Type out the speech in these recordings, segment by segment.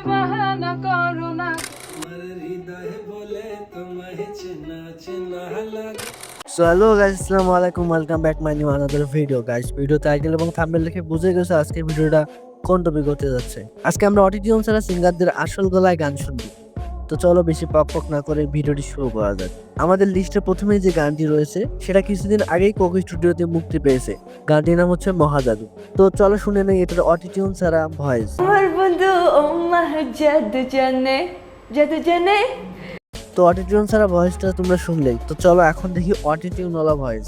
বাহানা করো না। সো হ্যালো গাইস, আসসালামু আলাইকুম, welcome back my new another video guys. Video title এবং থাম্বনেল দেখে বুঝে গেছো আজকের ভিডিওটা কোন টপিক হতে যাচ্ছে। আজকে আমরা অটিটিউন ছাড়া সিঙ্গারদের আসল গলায় গান শুনবো। তো চলো বেশি পক না করে ভিডিওটি শুরু করা যাক। আমাদের লিস্টে প্রথমেই যে গানটি রয়েছে সেটা কিছুদিন আগেই কোকো স্টুডিওতে মুক্তি পেয়েছে। গানটির নাম হচ্ছে মহাজাদু। তো চলো শুনে নেই এটার অটিটিউন ছাড়া ভয়েস। আমার বন্ধু ও মাহ জাদু জানে, জাদু জানে। তো অটিটিউন ছাড়া ভয়েসটা তোমরা শুনলেই, তো চলো এখন দেখি অটিটিউন ওয়ালা ভয়েস।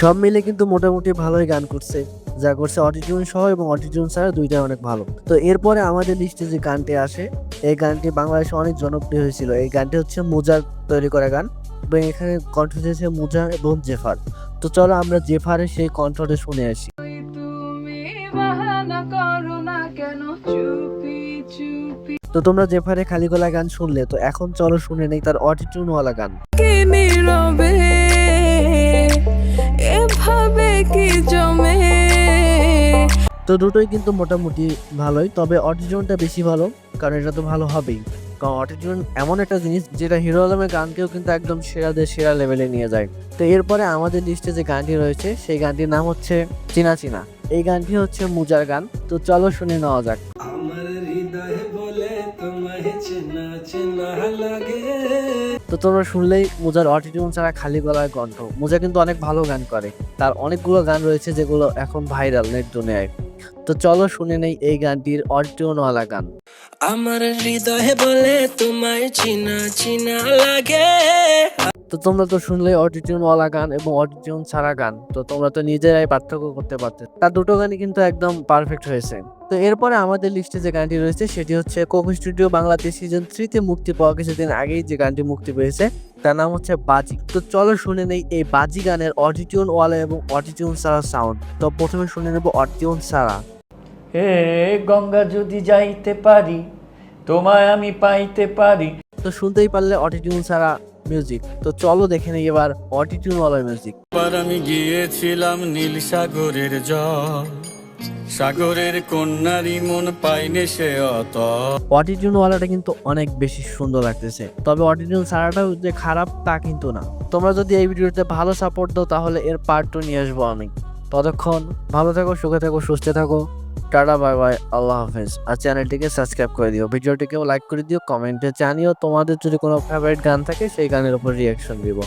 সব মিলে কিন্তু মোটামুটি ভালোই গান করছে, যা করছে অটিটিউন সহ এবং অটিটিউন ছাড়া দুইটাই অনেক ভালো। তো এরপরে আমাদের লিস্টে যে গানটি আসে, এই গানটি বাংলাদেশে অনেক জনপ্রিয় হয়েছিল। এই গানটি হচ্ছে মুজার তৈরি করা গান এবং এখানে কণ্ঠ দিয়েছে মুজা এবং জেফার। তো চলো আমরা জেফারের সেই কণ্ঠটা শুনে আসি। তুমি বাহানা করো না কেন চুপি চুপি। তো তোমরা জেফারে খালি গলা গান শুনলে, তো এখন চলো শুনে নেই তার অটিটিউন ওয়ালা গান। কি নীরবে এভাবে কি জমে। তো দুটোই কিন্তু মোটামুটি ভালোই, তবে অটিটিউনটা বেশি ভালো, কারণ এটা তো ভালো হবেই। কারণ অটিটিউন এমন একটা জিনিস যেটা হিরো আলমের গানকেও কিন্তু একদম সেরাদের সেরা লেভেলে নিয়ে যায়। তো এরপরে আমাদের লিস্টে যে গানটি রয়েছে সেই গানটির নাম হচ্ছে চিনা চিনা। এই গানটি হচ্ছে মুজার গান। তো চলো শুনে নেওয়া যাক। তো তোমরা শুনলেই মুজার অটিটিউন ছাড়া খালি গলায় কণ্ঠ। মুজা কিন্তু অনেক ভালো গান করে, তার অনেকগুলো গান রয়েছে যেগুলো এখন ভাইরাল নেট দুনিয়ায়। তো চলো শুনে নেই এই গানটির অটিটিউন ওয়ালা গান। আমার হৃদয়ে বলে তোমায় চিনা চিনা লাগে। তো তোমরা তো শুনলে অটিটিউন ওয়ালা গান এবং অটিটিউন ছাড়া গান, তো তোমরা তো নিজেরাই পার্থক্য করতে পারতে। তার দুটো গানই কিন্তু একদম পারফেক্ট হয়েছে। তো এরপরে আমাদের লিস্টে যে গানটি রয়েছে সেটি হচ্ছে কোকো স্টুডিও বাংলাতে সিজন 3 তে মুক্তি পাওয়া কিছুদিন আগেই যে গানটি মুক্তি পেয়েছে, তার নাম হচ্ছে বাজি। তো চলো শুনে নেই এই বাজি গানের অটিটিউন ওয়ালা এবং অটিটিউন ছাড়া সাউন্ড। তো প্রথমে শুনে নেব অটিটিউন ছাড়া। হে গঙ্গা যদি যাইতে পারি, তোমায় আমি পাইতে পারি। তো শুনতেই পারলে অটিটিউন ছাড়া মিউজিক। তো চলো দেখে নেই এবার অটিটিউন ওয়ালা মিউজিক। এবার আমি গিয়েছিলাম নীল সাগরের জল, সাগরের কন্যারি মন পাইনে সে অত। অটিটিউন ওয়ালাটা কিন্তু অনেক বেশি সুন্দর লাগতেছে, তবে অটিটিউন ছাড়াটাও যে খারাপ তা কিন্তু না। তোমরা যদি এই ভিডিওতে ভালো সাপোর্ট দাও তাহলে এর পার্ট 2 নিয়ে আসবো আমি। ততক্ষণ ভালো থাকো, সুখে থাকো, সুস্থ থাকো। টাটা, বাই বাই, আল্লাহ হাফেজ। আর চ্যানেলটিকে সাবস্ক্রাইব করে দিও, ভিডিওটিকেও লাইক করে দিও, কমেন্টে জানিও তোমাদের যদি কোনো ফেভারিট গান থাকে সেই গানের উপর রিয়াকশন দিব।